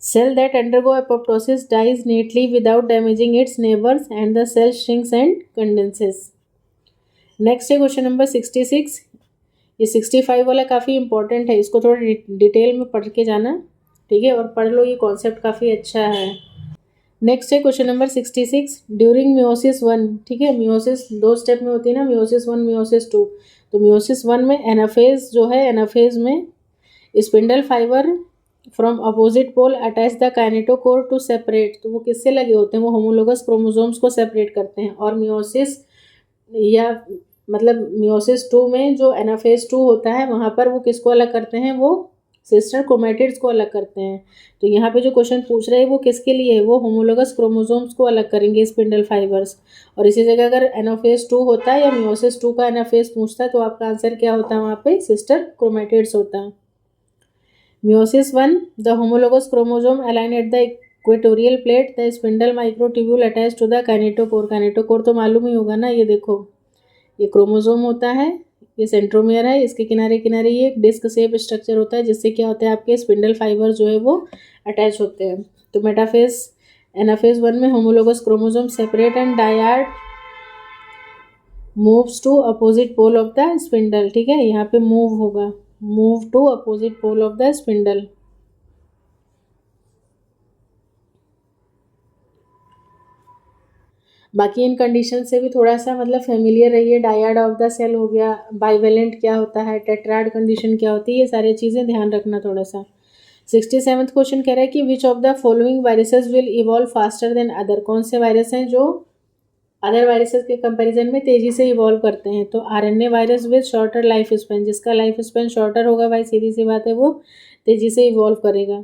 Cell that undergo apoptosis dies neatly without damaging its neighbors and the cell shrinks and condenses. Next है question number 66, ये 65 वाला काफ़ी important है, इसको थोड़ा detail में पढ़ के जाना, ठीक है, और पढ़ लो, ये कॉन्सेप्ट काफ़ी अच्छा है। नेक्स्ट है क्वेश्चन नंबर 66, ड्यूरिंग मियोसिस 1, ठीक है, मियोसिस 2 स्टेप में होती है ना, मियोसिस 1 मियोसिस 2। तो मियोसिस 1 में एनाफेज जो है, एनाफेज में spindle fibre from opposite pole attach the kinetochore to separate, तो वो किससे लगे होते हैं, वो होमोलोगस क्रोमोसोम्स को सेपरेट करते हैं। और मियोसिस या मतलब मियोसिस 2 में जो एनाफेज 2 होता है वहाँ पर वो किसको अलग करते हैं, वो सिस्टर क्रोमेटिड्स को अलग करते हैं। तो यहाँ पे जो क्वेश्चन पूछ रहे हैं वो किसके लिए है, वो होमोलोगस क्रोमोसोम्स को अलग करेंगे स्पिंडल फाइबर्स। और इसी जगह अगर एनाफेज 2 होता है या मियोसिस 2 का एनाफेज पूछता है तो आपका आंसर क्या होता है, वहाँ पे सिस्टर क्रोमेटिड्स होता है। Meiosis 1, the homologous chromosome align at the equatorial plate, the spindle microtubule attached to the kinetochore। kinetochore तो मालूम ही होगा ना, ये देखो ये क्रोमोसोम होता है, ये सेंट्रोमियर है, इसके किनारे किनारे ये एक डिस्क शेप स्ट्रक्चर होता है जिससे क्या होता है, आपके स्पिंडल फाइबर जो है वो अटैच होते हैं। तो मेटाफेज एनाफेज 1 में homologous chromosome separate and dyad moves to opposite pole of the spindle, ठीक है, यहाँ पे मूव होगा, move to opposite pole of the spindle. बाकी इन कंडीशन से भी थोड़ा सा मतलब फेमिलियर रहिए, डायड ऑफ द सेल हो गया, बाइवेलेंट क्या होता है, टेट्राड कंडीशन क्या होती है, ये सारी चीज़ें ध्यान रखना थोड़ा सा। 67th क्वेश्चन कह रहा है कि which of the following viruses will evolve faster than other, कौन से वायरस हैं जो अदर वायरसेस के कंपैरिजन में तेज़ी से इवॉल्व करते हैं। तो RNA virus with shorter life span, जिसका लाइफ स्पेन शॉर्टर होगा भाई सीधी सी बात है वो तेज़ी से इवॉल्व करेगा।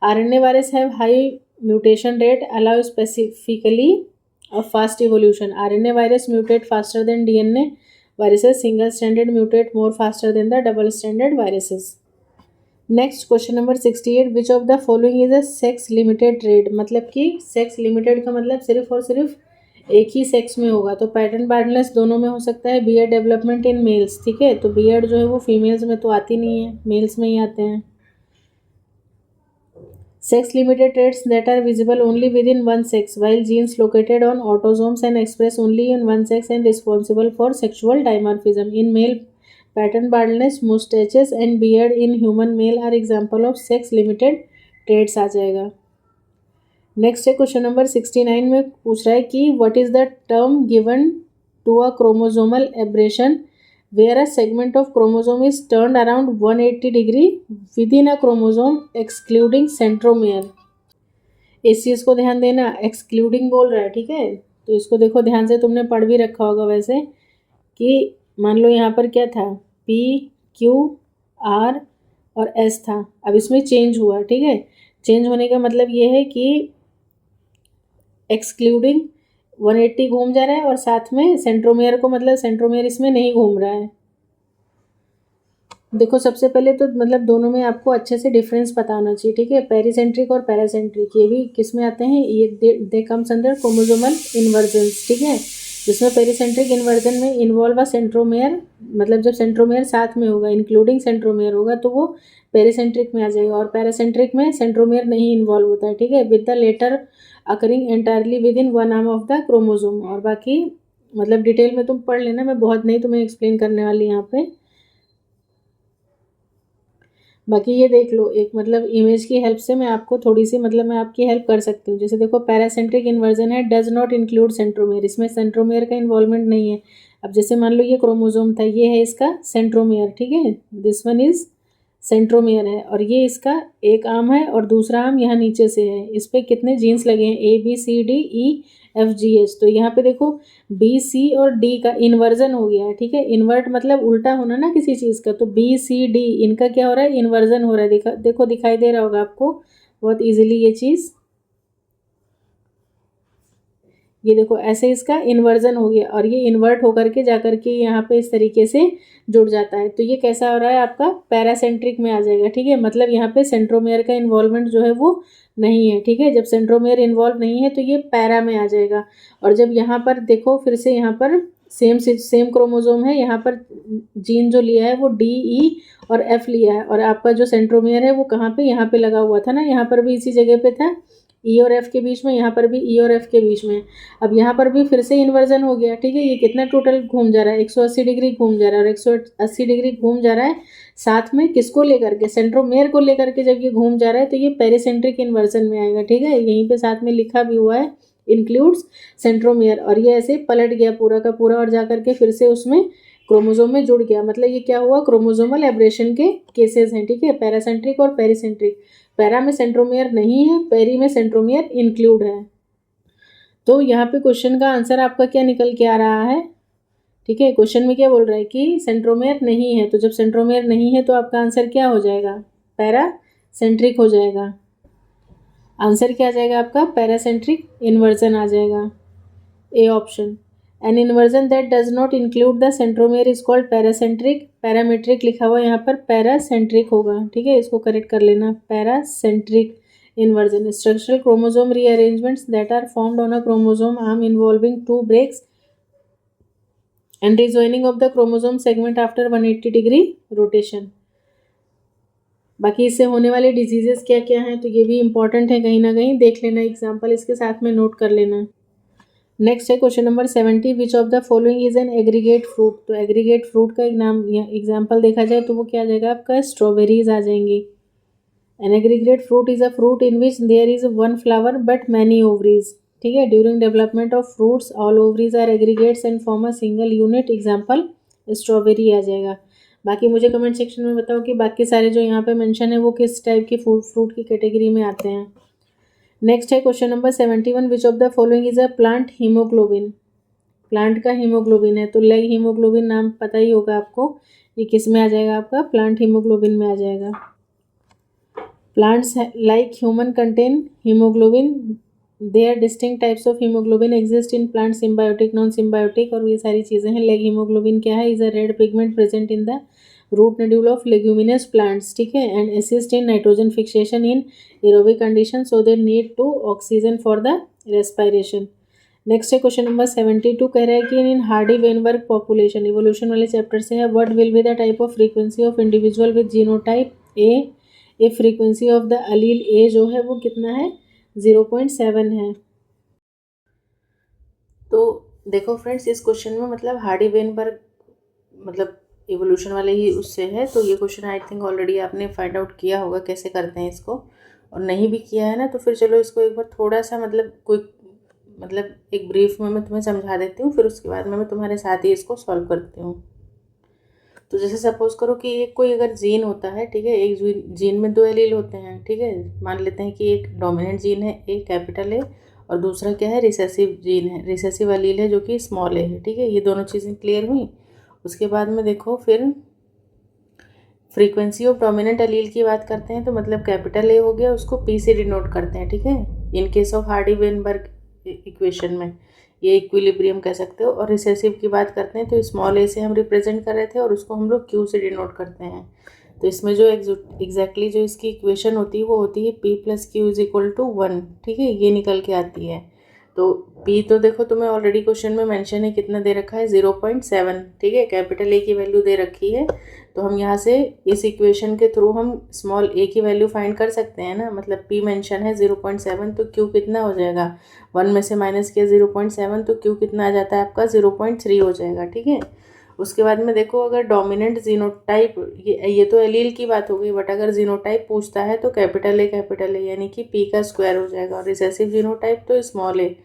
RNA virus have high mutation rate allow specifically of fast evolution. RNA virus mutate faster than DNA viruses, single standard mutate more faster than the double standard viruses. Next question number 68, which of the following is a sex limited trade, मतलब कि sex limited का मतलब सिर्फ और सिर्फ एक ही sex में होगा। तो पैटर्न बार्डनेस दोनों में हो सकता है, बियर्ड डेवलपमेंट इन मेल्स, ठीक है, तो बियर्ड जो है वो फीमेल्स में तो आती नहीं है, मेल्स में ही आते हैं। Sex limited traits that are visible only within one sex while genes located on autosomes and express only in one sex and responsible for sexual dimorphism. In male pattern baldness, moustaches and beard in human male are example of sex limited traits आ जाएगा। Next है question number 69 में पूछ रहा है कि what is the term given to a chromosomal aberration where a segment of chromosome is turned around 180 degree within a chromosome excluding centromere. इस चीज़ को ध्यान देना, एक्सक्लूडिंग बोल रहा है, ठीक है, तो इसको देखो ध्यान से, तुमने पढ़ भी रखा होगा वैसे, कि मान लो यहाँ पर क्या था, पी क्यू आर और एस था, अब इसमें चेंज हुआ, ठीक है। चेंज होने का मतलब ये है कि एक्सक्लूडिंग 180 घूम जा रहा है और साथ में सेंट्रोमियर को, मतलब सेंट्रोमियर इसमें नहीं घूम रहा है। देखो सबसे पहले तो मतलब दोनों में आपको अच्छे से डिफरेंस पता होना चाहिए, ठीक है। पेरीसेंट्रिक और पैरासेंट्रिक ये भी किस में आते हैं, ये दे कम्स अंडर क्रोमोसोमल इन्वर्जन्स, ठीक है। जिसमें पेरीसेंट्रिक इन्वर्जन में इन्वॉल्व अ सेंट्रोमेयर, मतलब जब सेंट्रोमेयर साथ में होगा इंक्लूडिंग सेंट्रोमेयर होगा तो वो पेरीसेंट्रिक में आ जाएगा, और पैरासेंट्रिक में सेंट्रोमेयर नहीं इन्वॉल्व होता है, ठीक है, with the latter occurring entirely within one arm of the chromosome. और बाकी मतलब डिटेल में तुम पढ़ लेना, मैं बहुत नहीं तुम्हें एक्सप्लेन करने वाली यहाँ पे। बाकी ये देख लो, एक मतलब इमेज की हेल्प से मैं आपको थोड़ी सी मतलब मैं आपकी हेल्प कर सकती हूँ। जैसे देखो पैरासेंट्रिक इन्वर्जन है, डज नॉट इंक्लूड सेंट्रोमेयर, इसमें सेंट्रोमेयर का इन्वॉल्वमेंट नहीं है। अब जैसे मान लो ये क्रोमोसोम था, ये है इसका सेंट्रोमेयर, ठीक है, दिस वन इज सेंट्रोमेयर है, और ये इसका एक आर्म है और दूसरा आर्म यहाँ नीचे से है। इस पर कितने जीन्स लगे हैं, ABCDEFGH। तो यहाँ पे देखो BC और D का इन्वर्जन हो गया है, ठीक है। इन्वर्ट मतलब उल्टा होना ना किसी चीज़ का, तो BCD इनका क्या हो रहा है, इन्वर्जन हो रहा है। देखो दिखाई दे रहा होगा आपको बहुत ईजिली ये चीज़, ये देखो ऐसे इसका इन्वर्जन हो गया और ये इन्वर्ट होकर के जा करके यहाँ पे इस तरीके से जुड़ जाता है। तो ये कैसा हो रहा है, आपका पैरासेंट्रिक में आ जाएगा, ठीक है। मतलब यहाँ पे सेंट्रोमेयर का इन्वॉल्वमेंट जो है वो नहीं है, ठीक है। जब सेंट्रोमेयर इन्वॉल्व नहीं है तो ये पैरा में आ जाएगा। और जब यहाँ पर देखो फिर से यहाँ पर सेम क्रोमोजोम है, यहाँ पर जीन जो लिया है वो DE और F लिया है, और आपका जो सेंट्रोमेयर है वो कहाँ पे, यहाँ पे लगा हुआ था ना, यहाँ पर भी इसी जगह पे था, E और F के बीच में, यहाँ पर भी E और F के बीच में। अब यहाँ पर भी फिर से इन्वर्जन हो गया, ठीक है। ये कितना टोटल घूम जा रहा है, 180 डिग्री घूम जा रहा है, और 180 डिग्री घूम जा रहा है साथ में किसको लेकर के, सेंट्रोमेयर को लेकर के। जब ये घूम जा रहा है तो ये पेरीसेंट्रिक इन्वर्जन में आएगा, ठीक है। यहीं पे साथ में लिखा भी हुआ है इंक्लूड्स सेंट्रोमेयर, और ये ऐसे पलट गया पूरा का पूरा और जाकर के फिर से उसमें क्रोमोसोम में जुड़ गया। मतलब ये क्या हुआ, क्रोमोसोमल एब्रेशन के केसेस हैं, ठीक है, पैरासेंट्रिक और पेरीसेंट्रिक। पैरा में सेंट्रोमेयर नहीं है, पेरी में सेंट्रोमेयर इंक्लूड है। तो यहाँ पे क्वेश्चन का आंसर आपका क्या निकल के आ रहा है, ठीक है। क्वेश्चन में क्या बोल रहा है कि सेंट्रोमेयर नहीं है, तो जब सेंट्रोमेयर नहीं है तो आपका आंसर क्या हो जाएगा, पैरासेंट्रिक हो जाएगा। आंसर क्या आ जाएगा आपका, पैरासेंट्रिक इन्वर्जन आ जाएगा, A option. An inversion that does not include the centromere is called paracentric. Parametric लिखा हुआ यहाँ पर पैरासेंट्रिक होगा, ठीक है, इसको करेक्ट कर लेना, paracentric inversion, structural chromosome rearrangements that are formed on a chromosome arm involving two breaks and rejoining of the chromosome segment after 180 degree rotation। बाकी इससे होने वाले डिजीजेस क्या क्या हैं, तो ये भी इंपॉर्टेंट है, कहीं ना कहीं देख लेना, एग्जाम्पल इसके साथ में नोट कर लेना। नेक्स्ट है question number 70, which of the following is an aggregate fruit. तो एग्रीगेट फ्रूट का एक नाम एग्जाम्पल देखा जाए तो वो क्या आ जाएगा आपका, स्ट्रॉबेरीज आ जाएंगी। An aggregate fruit is a fruit in which there is one flower but many ovaries, ठीक है। During development of fruits all ovaries are aggregates and form a single unit, example strawberry आ जाएगा। बाकी मुझे comment section में बताओ कि बाकी सारे जो यहाँ पे मेंशन है वो किस टाइप की फ्रूट की कैटेगरी में आते हैं। नेक्स्ट है question number 71, which of the following is a plant haemoglobin. Plant का हीमोग्लोबिन है, तो लेग हीमोग्लोबिन नाम पता ही होगा आपको, ये किस में आ जाएगा आपका, प्लांट हीमोग्लोबिन में आ जाएगा। Plants like human contain hemoglobin. There distinct types of hemoglobin exist in plants, symbiotic, non-symbiotic, और ये सारी चीज़ें हैं। Leg hemoglobin क्या है, is a red pigment present in the root nodule of leguminous plants, ठीक है, and assist in nitrogen fixation in aerobic conditions, so they need to oxygen for the respiration। Next है question number 72, कह रहा है कि in Hardy Weinberg population, evolution वाले chapter से है, what will be the type of frequency of individual with genotype A frequency of the allele A जो है वो कितना है, 0.7 है। तो देखो फ्रेंड्स, इस क्वेश्चन में मतलब हार्डी वेनबर्ग मतलब इवोल्यूशन वाले ही उससे है, तो ये क्वेश्चन आई थिंक ऑलरेडी आपने फाइंड आउट किया होगा कैसे करते हैं इसको, और नहीं भी किया है ना तो फिर चलो इसको एक बार थोड़ा सा मतलब एक ब्रीफ में मैं तुम्हें समझा देती हूँ, फिर उसके बाद में मैं तुम्हारे साथ ही इसको सॉल्व करती हूँ। तो जैसे सपोज करो कि एक कोई अगर जीन होता है, ठीक है, एक जीन में 2 एलील होते हैं, ठीक है। मान लेते हैं कि एक डोमिनेंट जीन है, एक कैपिटल है, और दूसरा क्या है, रिसेसिव जीन है, रिसेसिव एलील है जो कि स्मॉल ए है, ठीक है। ये दोनों चीज़ें क्लियर हुई। उसके बाद में देखो फ्रीक्वेंसी ऑफ डोमिनेंट अलील की बात करते हैं तो मतलब कैपिटल ए हो गया, उसको पी से डिनोट करते हैं, ठीक है, in case of Hardy-Weinberg equation में ये इक्विलिब्रियम कह सकते हो। और रिसेसिव की बात करते हैं तो स्मॉल ए से हम रिप्रेजेंट कर रहे थे और उसको हम लोग क्यू से डिनोट करते हैं। तो इसमें जो एग्जैक्टली जो इसकी इक्वेशन होती है वो होती है P plus Q is equal to 1, ठीक है, ये निकल के आती है। तो P तो देखो तुम्हें ऑलरेडी क्वेश्चन में मेंशन है, कितना दे रखा है 0.7, ठीक है, कैपिटल ए की वैल्यू दे रखी है। तो हम यहाँ से इस इक्वेशन के थ्रू हम स्मॉल ए की वैल्यू फाइंड कर सकते हैं ना, मतलब P मेंशन है 0.7 तो Q कितना हो जाएगा, 1 में से माइनस किया 0.7 तो Q कितना आ जाता है आपका 0.3 हो जाएगा, ठीक है। उसके बाद में देखो अगर डोमिनेंट जीनोटाइप, ये तो एलील की बात हो गई, बट अगर जीनोटाइप पूछता है तो कैपिटल ए यानी कि P का स्क्वायर हो जाएगा, और रिसेसिव जीनोटाइप तो स्मॉल ए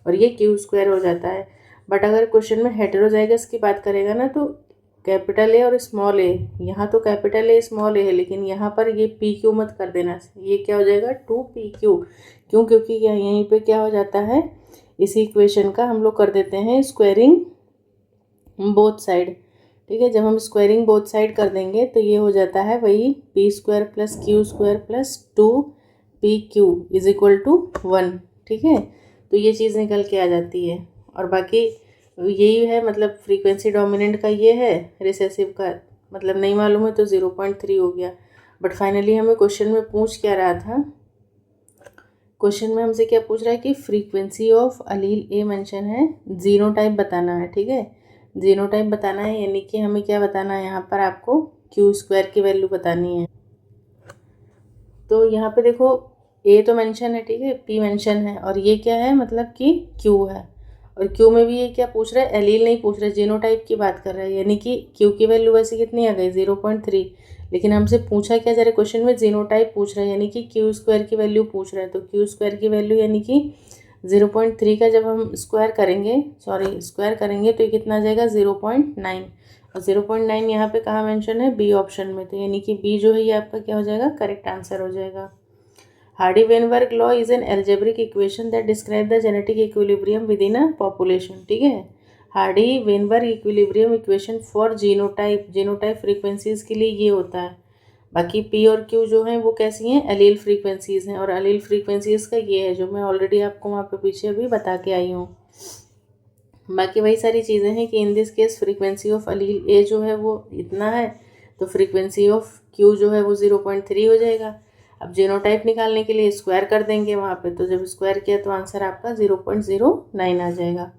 और ये Q स्क्वायर हो जाता है। बट अगर क्वेश्चन में हेटेरोजाइगस की बात करेगा ना तो कैपिटल ए और स्मॉल ए, यहाँ तो कैपिटल ए स्मॉल ए है लेकिन यहाँ पर ये पी क्यू मत कर देना, ये क्या हो जाएगा 2PQ, क्यों, क्योंकि यहीं पे क्या हो जाता है, इसी इक्वेशन का हम लोग कर देते हैं स्क्वायरिंग बोथ साइड, ठीक है। जब हम स्क्वायरिंग बोथ साइड कर देंगे तो ये हो जाता है वही P square plus Q square plus 2PQ is equal to 1, ठीक है। तो ये चीज़ निकल के आ जाती है। और बाकी यही है, मतलब फ्रीक्वेंसी डोमिनेंट का ये है, रिसेसिव का मतलब नहीं मालूम है तो 0.3 हो गया। बट फाइनली हमें क्वेश्चन में पूछ क्या रहा था, क्वेश्चन में हमसे क्या पूछ रहा है कि frequency of allele A mention है, जीनोटाइप बताना है, ठीक है, जीनोटाइप बताना है, यानी कि हमें क्या बताना है, यहाँ पर आपको क्यू स्क्वायर की वैल्यू बतानी है। तो यहाँ पे देखो ए तो मेंशन है, ठीक है, पी मेंशन है, और ये क्या है मतलब कि क्यू है, और क्यू में भी ये क्या पूछ रहा है, एलील नहीं पूछ रहा है, जीनोटाइप की बात कर रहा है, यानी कि क्यू की वैल्यू वैसे कितनी आ गई 0.3, लेकिन हमसे पूछा क्या जरा क्वेश्चन में, जीनोटाइप पूछ रहा है, यानी कि क्यू स्क्वायर की वैल्यू पूछ रहा है। तो क्यू स्क्वायर की वैल्यू यानी कि 0.3 का जब हम स्क्वायर करेंगे तो ये कितना आ जाएगा 0.9, और 0.9 यहाँ पे कहाँ मेंशन है, बी ऑप्शन में, तो यानी कि बी जो है ये आपका क्या हो जाएगा, करेक्ट आंसर हो जाएगा। Hardy-Weinberg law is an algebraic equation that describe the genetic equilibrium with in a population, ठीक है। Hardy-Weinberg equilibrium equation for genotype frequencies के लिए ये होता है। बाकी पी और क्यू जो हैं वो कैसी हैं, एलील फ्रीक्वेंसीज हैं, और एलील फ्रीक्वेंसीज का ये है जो मैं ऑलरेडी आपको वहाँ पे पीछे अभी बता के आई हूँ। बाकी वही सारी चीज़ें हैं कि in this case frequency of allele A जो है वो इतना है, तो फ्रीक्वेंसी ऑफ क्यू जो है वो 0.3 हो जाएगा। अब जीनोटाइप निकालने के लिए स्क्वायर कर देंगे वहाँ पे, तो जब स्क्वायर किया तो आंसर आपका 0.09 आ जाएगा।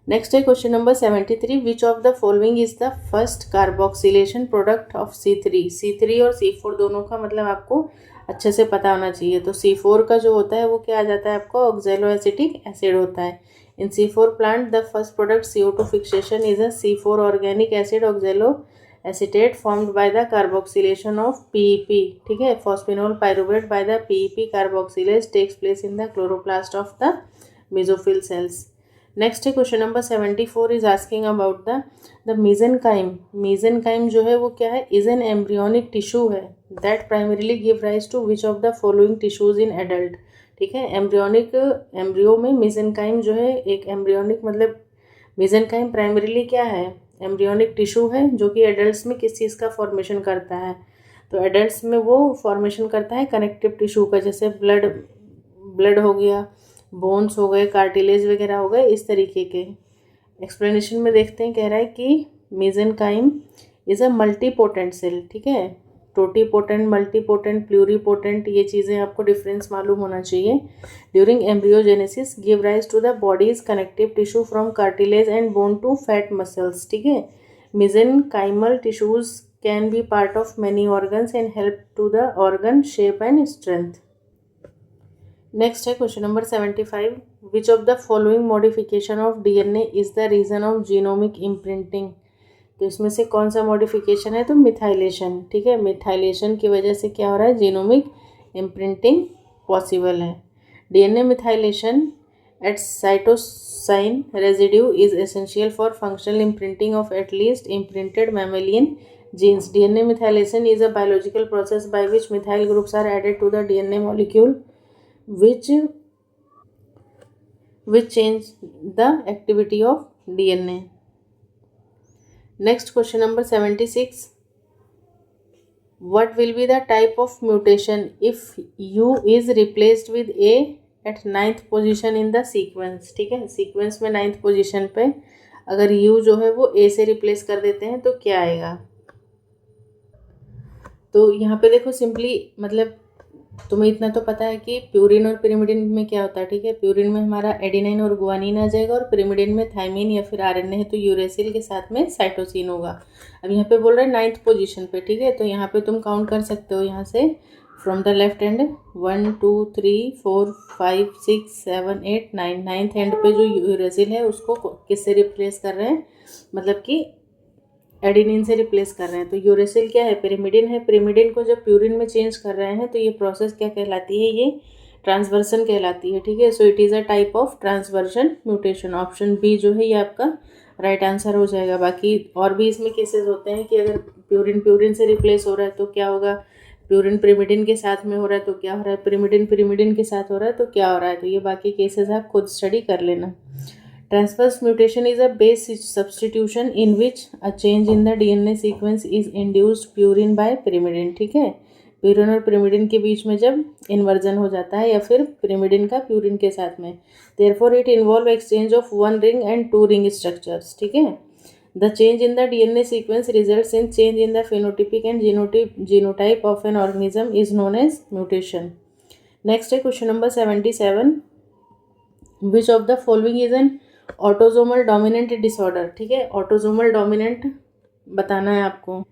नेक्स्ट है question number 73, which of the following is the first carboxylation product of C3 और C4 दोनों का मतलब आपको अच्छे से पता होना चाहिए। तो C4 का जो होता है वो क्या आ जाता है आपको, ऑक्जेलो एसिटिक एसिड होता है। In C4 plant the first product CO2 fixation is a C4 organic acid oxaloacetate formed by the carboxylation of PEP, ठीक है, phosphoenolpyruvate by the PEP carboxylase takes place in the chloroplast of the mesophyll cells. Next है question number 74 is asking about the mesenchyme. Mesenchyme जो है वो क्या है, is an embryonic tissue है that primarily give rise to which of the following tissues in adult, ठीक है। Embryo में मीजेनकाइम जो है एक एम्ब्रियोनिक, मतलब मीजेनकाइम प्राइमरीली क्या है, एम्ब्रियोनिक टिश्यू है जो कि एडल्ट्स में किस चीज़ का फॉर्मेशन करता है, तो एडल्ट्स में वो फॉर्मेशन करता है कनेक्टिव टिश्यू का, जैसे ब्लड हो गया, बोन्स हो गए, कार्टिलेज वगैरह हो गए, इस तरीके के। एक्सप्लेनेशन में देखते हैं, कह रहा है कि मीजेनकाइम इज़ अ मल्टीपोटेंट सेल, ठीक है, टोटीपोटेंट, मल्टीपोटेंट, प्लूरीपोटेंट, ये चीज़ें आपको डिफरेंस मालूम होना चाहिए। During embryogenesis give rise to the body's connective tissue from cartilage and bone to fat muscles, ठीक है। mesenchymal tissues can be part of many organs and help to the organ shape and strength. Next है question number 75, which of the following modification of DNA is the reason of genomic imprinting. तो इसमें से कौन सा modification है, तो methylation, ठीक है, मिथाइलेशन की वजह से क्या हो रहा है, जीनोमिक इम्प्रिंटिंग पॉसिबल है। DNA methylation at cytosine residue is essential for functional imprinting of at least imprinted mammalian genes. DNA methylation is a biological process by which methyl groups are added to the DNA molecule which change the activity of DNA. Next question number 76, what will be the type of mutation if u is replaced with a at 9th position in the sequence. ठीक है, sequence में 9th position पे अगर u जो है वो a से replace कर देते हैं तो क्या आएगा। तो यहाँ पे देखो सिंपली मतलब तुम्हें इतना तो पता है कि प्यूरिन और पिरिमिडिन में क्या होता है। ठीक है, प्यूरिन में हमारा एडिनाइन और गुआनिन आ जाएगा और पिरिमिडिन में थाइमिन या फिर आरएनए है तो यूरेसिल के साथ में साइटोसिन होगा। अब यहाँ पे बोल रहे हैं 9th पोजीशन पे। ठीक है, तो यहाँ पे तुम काउंट कर सकते हो यहाँ से from the left hand 1 2 3 4 5 6 7 8 9। 9th hand पे जो यूरेसिल है उसको किससे रिप्लेस कर रहे हैं, मतलब कि एडिनिन से रिप्लेस कर रहे हैं। तो यूरेसिल क्या है, पिरिमिडिन है। पिरिमिडिन को जब प्यूरिन में चेंज कर रहे हैं तो ये प्रोसेस क्या कहलाती है, ये ट्रांसवर्सन कहलाती है। ठीक है, so it is a type of transversion mutation. Option B जो है ये आपका राइट आंसर हो जाएगा। बाकी और भी इसमें केसेस होते हैं कि अगर प्यूरिन प्यूरिन से रिप्लेस हो रहा है तो क्या होगा, प्यूरिन पिरिमिडिन के साथ में हो रहा है तो क्या हो रहा है, पिरिमिडिन पिरिमिडिन के साथ हो रहा है तो क्या हो रहा है। तो ये बाकी केसेस आप खुद स्टडी कर लेना। Transverse mutation is a base substitution in which a change in the DNA sequence is induced purine by pyrimidine। ठीक है, प्यूरिन और पिरिमिडिन के बीच में जब इन्वर्जन हो जाता है या फिर पिरिमिडिन का प्यूरिन के साथ में, therefore it involve exchange of one ring and two ring structures। ठीक है, the change in the DNA sequence results in change in the phenotypic and genotype of an organism is known as mutation। Next है question number 77, which of the following is an autosomal dominant disorder. ठीक है, autosomal dominant बताना है आपको।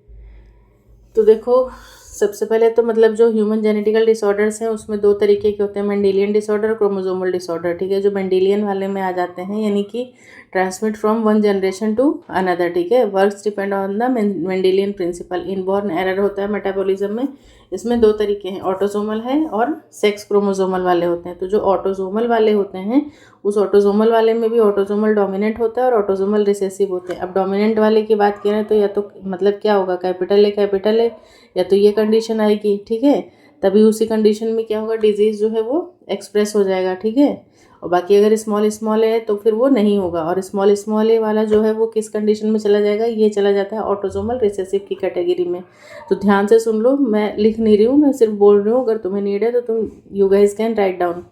तो देखो सबसे पहले तो मतलब जो ह्यूमन जेनेटिकल डिसऑर्डर्स हैं उसमें दो तरीके के होते हैं, मेंडेलियन डिसऑर्डर और क्रोमोजोमल डिसऑर्डर। ठीक है, जो मेंडेलियन वाले में आ जाते हैं यानी कि transmit from one generation to another. ठीक है, works depend on the Mendelian principle. Inborn error होता है मेटाबॉलिज्म में। इसमें दो तरीके हैं, ऑटोजोमल है और सेक्स क्रोमोजोमल वाले होते हैं। तो जो ऑटोजोमल वाले होते हैं उस ऑटोजोमल वाले में भी ऑटोजोमल डोमिनेंट होता है और ऑटोजोमल रिसेसिव होते हैं। अब डोमिनेंट वाले की बात करें तो या तो मतलब क्या होगा, कैपिटल है या तो ये कंडीशन आएगी। ठीक है, तभी उसी कंडीशन में क्या होगा, डिजीज़ जो है वो एक्सप्रेस हो जाएगा। ठीक है, और बाकी अगर स्मॉल है तो फिर वो नहीं होगा। और स्मॉल ए वाला जो है वो किस कंडीशन में चला जाएगा, ये चला जाता है ऑटोजोमल रिसेसिव की कैटेगरी में। तो ध्यान से सुन लो, मैं लिख नहीं रही हूँ, मैं सिर्फ बोल रही हूँ। अगर तुम्हें नीड है तो तुम you guys can write down.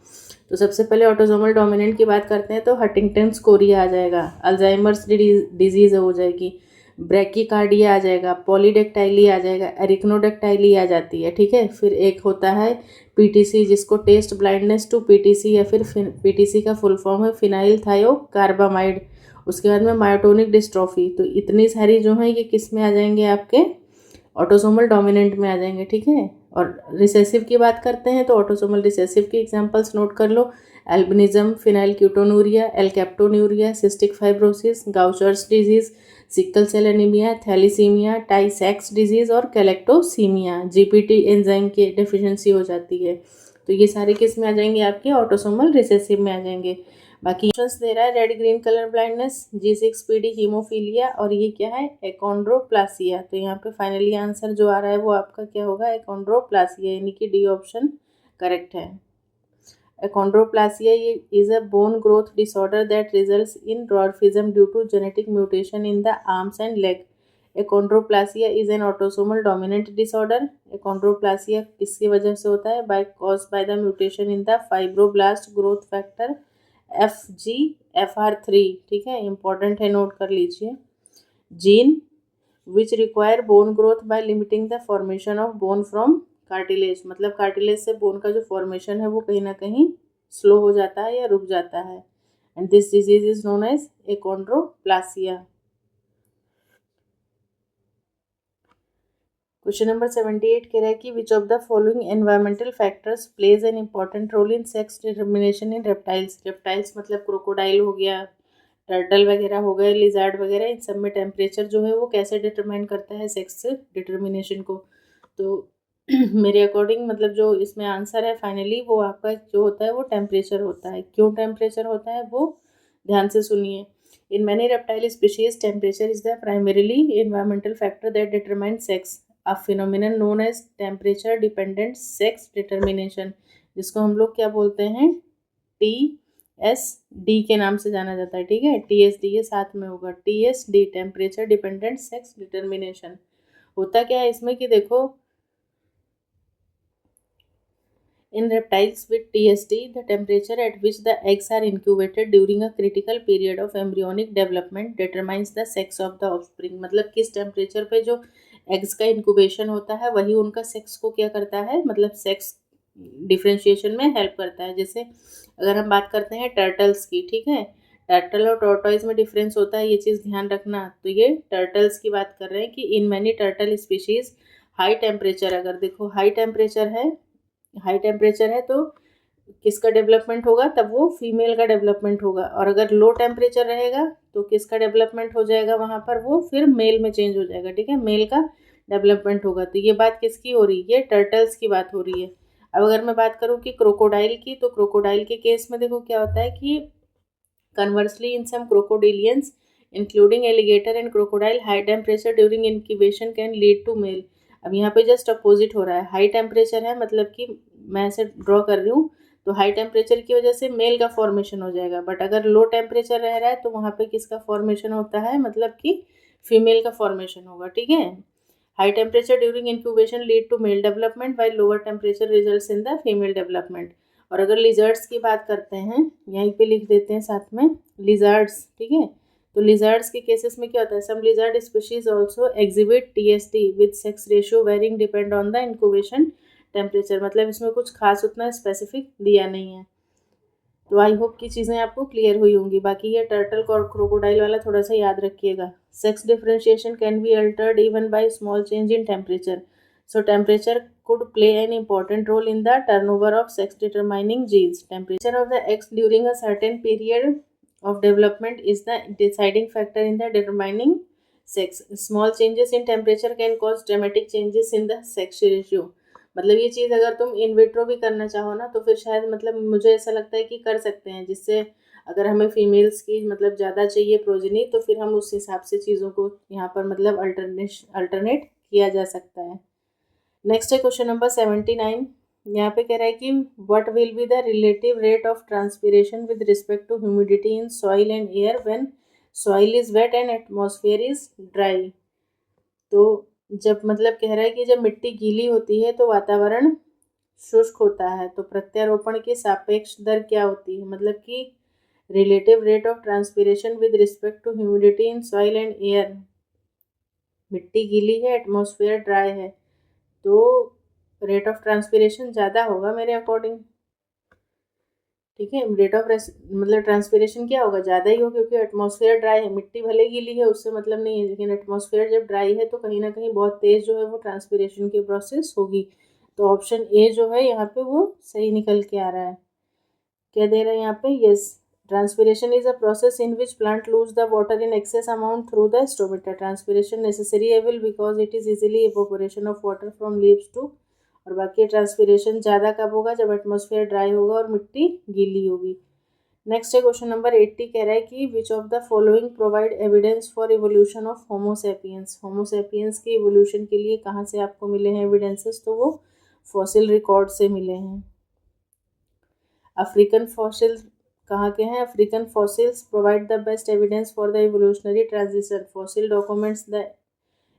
तो सबसे पहले ऑटोजोमल डोमिनेंट की बात करते हैं तो हंटिंगटन्स कोरिया आ जाएगा, अल्जाइमर्स डिजीज़ हो जाएगी, ब्रैकीकार्डिया आ जाएगा, पॉलीडेक्टाइली आ जाएगा, एरिक्नोडेक्टाइली आ जाती है। ठीक है, फिर एक होता है पीटीसी जिसको टेस्ट ब्लाइंडनेस टू पीटीसी या फिर पीटीसी का फुल फॉर्म है फिनाइल थायोकार्बामाइड। उसके बाद में मायोटोनिक डिस्ट्रॉफी। तो इतनी सारी जो हैं ये किस में आ जाएंगे, आपके ऑटोसोमल डोमिनेंट में आ जाएंगे। ठीक है, और रिसेसिव की बात करते हैं तो ऑटोसोमल रिसेसिव के एग्जांपल्स नोट कर लो, albinism, phenylketonuria, alkaptonuria, cystic fibrosis, Gaucher's disease, sickle cell anaemia, thalassaemia, Tay Sachs disease और कैलेक्टोसीमिया। जीपीटी एंजाइम की डेफिशिएंसी हो जाती है। तो ये सारे किस में आ जाएंगे, आपके ऑटोसोमल रिसेसिव में आ जाएंगे। बाकी ऑप्शंस दे रहा है, red green colour blindness, G6PD haemophilia और ये क्या है, एकोंड्रोप्लासिया। तो यहाँ पे फाइनली आंसर जो आ रहा है वो आपका क्या होगा, एकोंड्रोप्लासिया, यानी कि डी ऑप्शन करेक्ट है। Achondroplasia is a bone growth disorder that results in dwarfism due to genetic mutation in the arms and leg. Achondroplasia is an autosomal dominant disorder. Achondroplasia किसकी वजह से होता है, caused by the mutation in the fibroblast growth factor FGFR3। ठीक है, important है, note कर लीजिए। Gene which require bone growth by limiting the formation of bone from cartilage. मतलब कार्टिलेज से बोन का जो फॉर्मेशन है वो कहीं ना कहीं स्लो हो जाता है या रुक जाता है, and this disease is known as achondroplasia. Question number 78 कह रहा है कि which of the following environmental factors plays an important role in sex determination in reptiles. Reptiles मतलब क्रोकोडाइल हो गया, टर्टल वगैरह हो गए, लिजार्ड वगैरह, इन सब में टेम्परेचर जो है वो कैसे डिटरमाइन करता है सेक्स डिटर्मिनेशन को। तो मेरे अकॉर्डिंग मतलब जो इसमें आंसर है फाइनली वो आपका जो होता है वो टेम्परेचर होता है। क्यों टेम्परेचर होता है वो ध्यान से सुनिए। In many reptile species temperature is the primarily environmental factor that determine sex, a phenomenon known as temperature dependent sex determination, जिसको हम लोग क्या बोलते हैं, TSD के नाम से जाना जाता है। ठीक है, TSD ये साथ में होगा, TSD temperature dependent sex determination. होता क्या है इसमें कि देखो In reptiles with TSD, the temperature at which the eggs are incubated during a critical period of embryonic development determines the sex of the offspring. मतलब किस टेम्परेचर पे जो एग्स का इंक्यूबेशन होता है वही उनका सेक्स को क्या करता है, मतलब सेक्स डिफ्रेंशिएशन में हेल्प करता है। जैसे अगर हम बात करते हैं टर्टल्स की, ठीक है, टर्टल और टॉर्टॉइज में डिफरेंस होता है, ये चीज़ ध्यान रखना। तो ये टर्टल्स की बात कर रहे हैं कि in many turtle species high temperature, अगर देखो हाई टेम्परेचर है तो किसका डेवलपमेंट होगा, तब वो फीमेल का डेवलपमेंट होगा। और अगर लो टेम्परेचर रहेगा तो किसका डेवलपमेंट हो जाएगा वहाँ पर, वो फिर मेल में चेंज हो जाएगा, ठीक है, मेल का डेवलपमेंट होगा। तो ये बात किसकी हो रही है, टर्टल्स की बात हो रही है। अब अगर मैं बात करूँ कि क्रोकोडाइल की, तो क्रोकोडाइल के केस में देखो क्या होता है कि conversely in some crocodilians including alligator and crocodile, high temperature during incubation can lead to male. अब यहाँ पे जस्ट अपोजिट हो रहा है, हाई टेम्परेचर है मतलब कि मैं ऐसे ड्रॉ कर रही हूँ, तो हाई टेम्परेचर की वजह से मेल का फॉर्मेशन हो जाएगा। बट अगर लो टेम्परेचर रह रहा है तो वहाँ पे किसका फॉर्मेशन होता है, मतलब कि फीमेल का फॉर्मेशन होगा, ठीक है। High temperature during incubation lead to male development while lower temperature results in the female development. और अगर लिजर्ड्स की बात करते हैं, यहीं पे लिख देते हैं साथ में लिजर्ड्स, ठीक है। तो लिजर्ड्स के केसेस में क्या होता है, some lizard species also exhibit TSD with sex ratio varying depend on the incubation temperature. मतलब इसमें कुछ खास उतना स्पेसिफिक दिया नहीं है। तो आई होप की चीज़ें आपको क्लियर हुई होंगी। बाकी ये टर्टल और क्रोकोडाइल वाला थोड़ा सा याद रखिएगा। Sex differentiation can be altered even by small change in temperature, so temperature could play an important role in the turnover of sex determining genes. Temperature of the eggs during a certain period of development is the deciding factor in the determining sex. Small changes in temperature can cause dramatic changes in the sex ratio. मतलब ये चीज़ अगर तुम in vitro भी करना चाहो ना तो फिर शायद, मतलब मुझे ऐसा लगता है कि कर सकते हैं, जिससे अगर हमें फीमेल्स की मतलब ज़्यादा चाहिए प्रोजनी तो फिर हम उस हिसाब से चीज़ों को यहाँ पर मतलब अल्टरनेट किया जा सकता है। नेक्स्ट है क्वेश्चन नंबर 79। यहाँ पे कह रहा है कि what will be the relative rate of transpiration with respect to humidity in soil and air when soil is wet and atmosphere is dry. तो जब मतलब कह रहा है कि जब मिट्टी गीली होती है तो वातावरण शुष्क होता है, तो प्रत्यारोपण की सापेक्ष दर क्या होती है, मतलब कि relative rate of transpiration with respect to humidity in soil and air. मिट्टी गीली है, एटमॉस्फेयर ड्राई है, तो रेट ऑफ ट्रांसपिरेशन ज़्यादा होगा मेरे अकॉर्डिंग, ठीक है। रेट ऑफ मतलब ट्रांसपिरेशन क्या होगा, ज़्यादा ही हो, क्योंकि एटमॉस्फेयर ड्राई है। मिट्टी भले गीली है उससे मतलब नहीं है, लेकिन एटमॉस्फेयर जब ड्राई है तो कहीं ना कहीं बहुत तेज़ जो है वो ट्रांसपिरेशन की प्रोसेस होगी। तो ऑप्शन ए जो है यहाँ पे वो सही निकल के आ रहा है। क्या दे रहा है यहाँ पे, yes, transpiration is a process in which plant lose the water in excess amount through the stomata. Transpiration necessary able because it is easily evaporation of water from leaves too. और बाकी ट्रांसपिरेशन ज़्यादा कब होगा, जब atmosphere dry होगा और मिट्टी गीली होगी। नेक्स्ट है क्वेश्चन नंबर 80, कह रहा है कि which of the following provide evidence for evolution of Homo sapiens. Homo sapiens के इवोल्यूशन के लिए कहाँ से आपको मिले हैं एविडेंसेस, तो वो फॉसिल रिकॉर्ड से मिले हैं। अफ्रीकन फॉसिल कहाँ के हैं, African fossils provide the best evidence for the evolutionary transition. Fossil documents the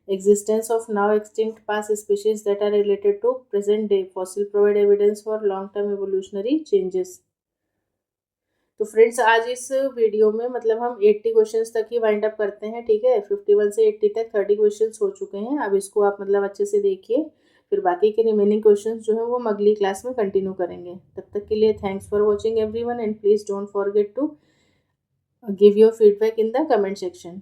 existence of now extinct past species that are related to present day. Fossil provide evidence for long term evolutionary changes. तो friends आज इस video में मतलब हम 80 questions तक ही wind up करते हैं, ठीक है। 51 से 80 तक 30 क्वेश्चंस हो चुके हैं। अब इसको आप मतलब अच्छे से देखिए, फिर बाकी के रिमेनिंग क्वेश्चंस जो है वो हम अगली क्लास में कंटिन्यू करेंगे। तब तक के लिए thanks for watching everyone and please don't forget to give your feedback in the comment section.